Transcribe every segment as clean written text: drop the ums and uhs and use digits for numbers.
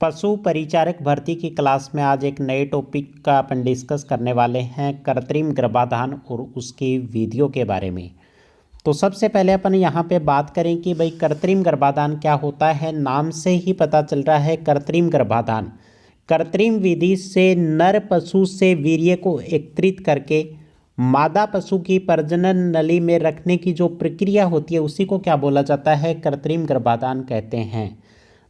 पशु परिचारक भर्ती की क्लास में आज एक नए टॉपिक का अपन डिस्कस करने वाले हैं, कृत्रिम गर्भाधान और उसकी विधियों के बारे में। तो सबसे पहले अपन यहाँ पे बात करें कि भाई कृत्रिम गर्भाधान क्या होता है। नाम से ही पता चल रहा है कृत्रिम गर्भाधान कृत्रिम विधि से नर पशु से वीर्य को एकत्रित करके मादा पशु की प्रजनन नली में रखने की जो प्रक्रिया होती है उसी को क्या बोला जाता है, कृत्रिम गर्भाधान कहते हैं।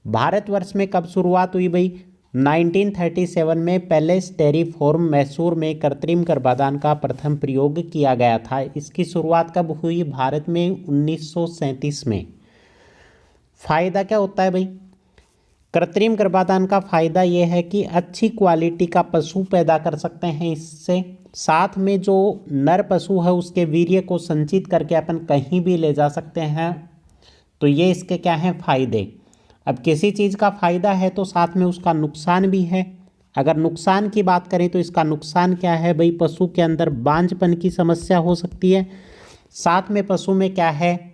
भारतवर्ष में कब शुरुआत हुई भाई? 1937 में पैलेस डेयरी फार्म मैसूर में कृत्रिम गर्भाधान का प्रथम प्रयोग किया गया था। इसकी शुरुआत कब हुई? भारत में 1937 में। फायदा क्या होता है भाई? कृत्रिम गर्भाधान का फायदा यह है कि अच्छी क्वालिटी का पशु पैदा कर सकते हैं इससे। साथ में जो नर पशु है उसके वीर्य को संचित करके अपन कहीं भी ले जा सकते हैं। तो ये इसके क्या हैं, फायदे। अब किसी चीज़ का फ़ायदा है तो साथ में उसका नुकसान भी है। अगर नुकसान की बात करें तो इसका नुकसान क्या है भाई? पशु के अंदर बांझपन की समस्या हो सकती है। साथ में पशु में क्या है,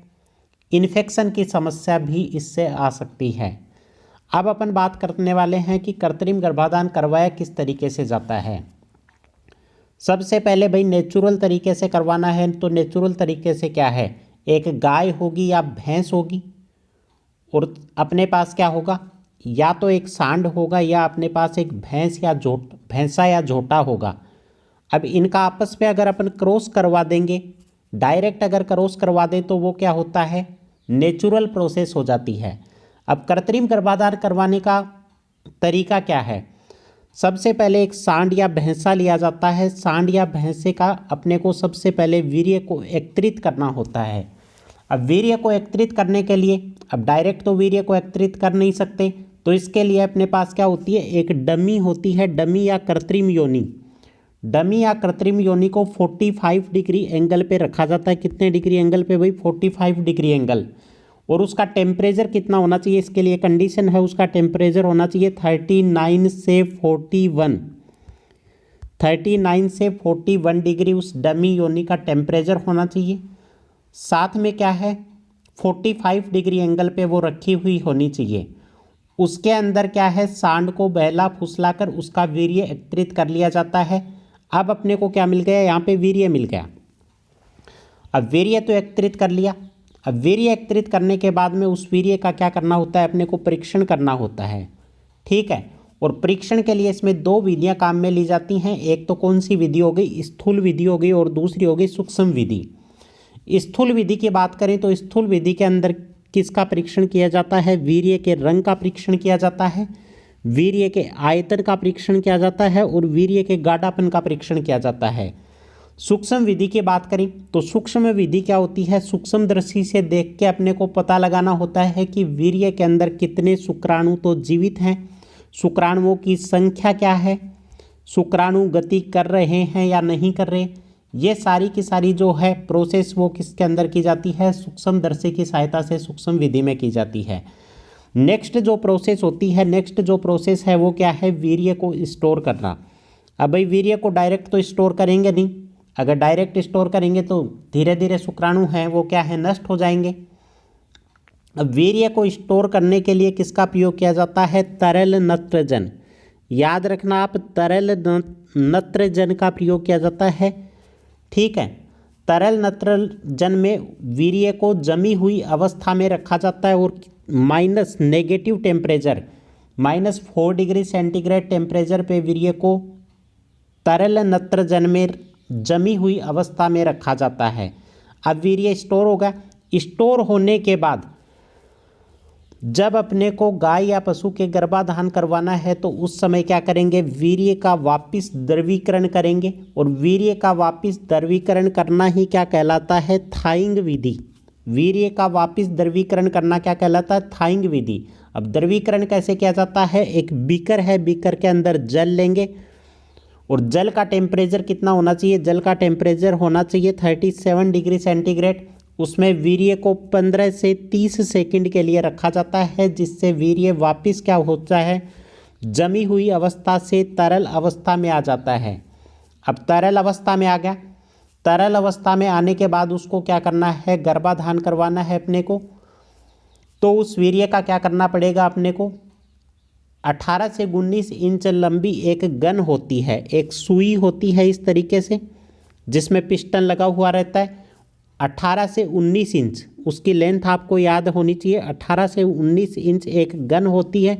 इन्फेक्शन की समस्या भी इससे आ सकती है। अब अपन बात करने वाले हैं कि कृत्रिम गर्भाधान करवाया किस तरीके से जाता है। सबसे पहले भाई नेचुरल तरीके से करवाना है। तो नेचुरल तरीके से क्या है, एक गाय होगी या भैंस होगी और अपने पास क्या होगा, या तो एक सांड होगा या अपने पास एक भैंसा या झोटा होगा। अब इनका आपस में अगर अपन क्रॉस करवा देंगे, डायरेक्ट अगर क्रॉस करवा दें तो वो क्या होता है, नेचुरल प्रोसेस हो जाती है। अब कृत्रिम गर्भाधान करवाने का तरीका क्या है? सबसे पहले एक सांड या भैंसा लिया जाता है। सांड या भैंसे का अपने को सबसे पहले वीर्य को एकत्रित करना होता है। अब वीर्य को एकत्रित करने के लिए, अब डायरेक्ट तो वीर्य को एकत्रित कर नहीं सकते, तो इसके लिए अपने पास क्या होती है, एक डमी होती है। डमी या कृत्रिम योनि। डमी या कृत्रिम योनि को 45 डिग्री एंगल पे रखा जाता है। कितने डिग्री एंगल पे भाई? 45 डिग्री एंगल। और उसका टेम्परेचर कितना होना चाहिए? इसके लिए कंडीशन है, उसका टेम्परेचर होना चाहिए 39 से 41 डिग्री उस डमी योनि का टेम्परेचर होना चाहिए। साथ में क्या है, 45 डिग्री एंगल पे वो रखी हुई होनी चाहिए। उसके अंदर क्या है, सांड को बहला फुसला कर उसका वीर्य एकत्रित कर लिया जाता है। अब अपने को क्या मिल गया, यहाँ पे वीर्य मिल गया। अब वीर्य तो एकत्रित कर लिया। अब वीर्य एकत्रित करने के बाद में उस वीर्य का क्या करना होता है, अपने को परीक्षण करना होता है। ठीक है। और परीक्षण के लिए इसमें दो विधियाँ काम में ली जाती हैं। एक तो कौन सी विधि हो गई, स्थूल विधि हो गई, और दूसरी हो गई सूक्ष्म विधि। स्थूल विधि की बात करें तो स्थूल विधि के अंदर किसका परीक्षण किया जाता है? वीर्य के रंग का परीक्षण किया जाता है, वीर्य के आयतन का परीक्षण किया जाता है, और वीर्य के गाढ़ापन का परीक्षण किया जाता है। सूक्ष्म विधि की बात करें तो सूक्ष्म विधि क्या होती है, सूक्ष्म दृष्टि से देख के अपने को पता लगाना होता है कि वीर्य के अंदर कितने शुक्राणु तो जीवित हैं, शुक्राणुओं की संख्या क्या है, शुक्राणु गति कर रहे हैं या नहीं कर रहे। ये सारी की सारी जो है प्रोसेस वो किसके अंदर की जाती है, सूक्ष्मदर्शी की सहायता से सूक्ष्म विधि में की जाती है। नेक्स्ट जो प्रोसेस है वो क्या है, वीर्य को स्टोर करना। अब भाई वीर्य को डायरेक्ट तो स्टोर करेंगे नहीं। अगर डायरेक्ट स्टोर करेंगे तो धीरे धीरे शुक्राणु हैं वो क्या है, नष्ट हो जाएंगे। अब वीर्य को स्टोर करने के लिए किसका प्रयोग किया जाता है, तरल नत्रजन। याद रखना आप, तरल नत्रजन का प्रयोग किया जाता है। ठीक है। तरल नत्रजन में वीर्य को जमी हुई अवस्था में रखा जाता है और negative temperature -4 degree centigrade temperature पे वीर्य को तरल नत्रजन में जमी हुई अवस्था में रखा जाता है। अब वीर्य स्टोर होगा। स्टोर होने के बाद जब अपने को गाय या पशु के गर्भाधान करवाना है तो उस समय क्या करेंगे, वीर्य का वापस द्रवीकरण करेंगे। और वीर्य का वापस द्रवीकरण करना ही क्या कहलाता है, थाइंग विधि। वीर्य का वापस द्रवीकरण करना क्या कहलाता है, थाइंग विधि। अब द्रवीकरण कैसे किया जाता है, एक बीकर है, बीकर के अंदर जल लेंगे और जल का टेम्परेचर कितना होना चाहिए, जल का टेम्परेचर होना चाहिए 37 डिग्री सेंटीग्रेड। उसमें वीर्य को 15 से 30 सेकंड के लिए रखा जाता है, जिससे वीर्य वापस क्या होता है, जमी हुई अवस्था से तरल अवस्था में आ जाता है। अब तरल अवस्था में आ गया। तरल अवस्था में आने के बाद उसको क्या करना है, गर्भाधान करवाना है अपने को। तो उस वीर्य का क्या करना पड़ेगा अपने को, 18 से 19 इंच लंबी एक गन होती है, एक सुई होती है इस तरीके से जिसमें पिस्टन लगा हुआ रहता है। 18 से 19 इंच उसकी लेंथ आपको याद होनी चाहिए। 18 से 19 इंच एक गन होती है।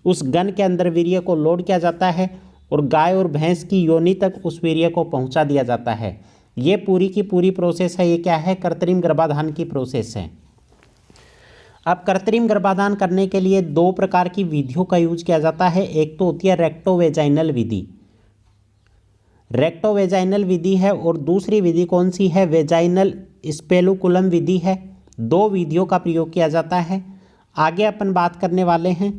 उस गन के अंदर वीर्य को लोड किया जाता है और गाय और भैंस की योनि तक उस वीर्य को पहुंचा दिया जाता है। ये पूरी की पूरी प्रोसेस है। ये क्या है? कृत्रिम गर्भाधान की प्रोसेस है। अब कृत्रिम गर्भाधान करने के लिए दो प्रकार की विधियों का यूज किया जाता है। एक तो होती है रेक्टोवेजाइनल विधि, रेक्टोवेजाइनल विधि है, और दूसरी विधि कौन सी है? वेजाइनल स्पेलुकुलम विधि है। दो विधियों का प्रयोग किया जाता है। आगे अपन बात करने वाले हैं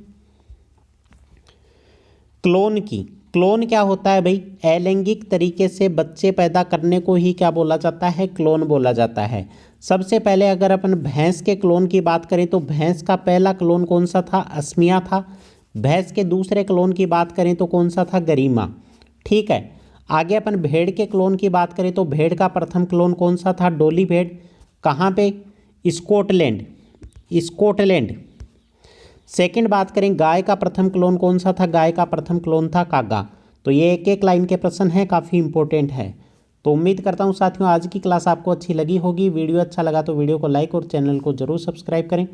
क्लोन की। क्लोन क्या होता है भाई? अलैंगिक तरीके से बच्चे पैदा करने को ही क्या बोला जाता है? क्लोन बोला जाता है। सबसे पहले अगर अपन भैंस के क्लोन की बात करें तो भैंस का पहला क्लोन कौन सा था? अस्मिया था। भैंस के दूसरे क्लोन की बात करें तो कौन सा था? गरिमा। ठीक है। आगे अपन भेड़ के क्लोन की बात करें तो भेड़ का प्रथम क्लोन कौन सा था? डोली भेड़। कहाँ पे? Scotland, Scotland. सेकंड बात करें गाय का प्रथम क्लोन कौन सा था? गाय का प्रथम क्लोन था कागा। तो ये एक एक लाइन के प्रश्न हैं, काफ़ी इंपॉर्टेंट है। तो उम्मीद करता हूँ साथियों आज की क्लास आपको अच्छी लगी होगी। वीडियो अच्छा लगा तो वीडियो को लाइक और चैनल को जरूर सब्सक्राइब करें।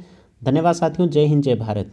धन्यवाद साथियों। जय हिंद, जय भारत।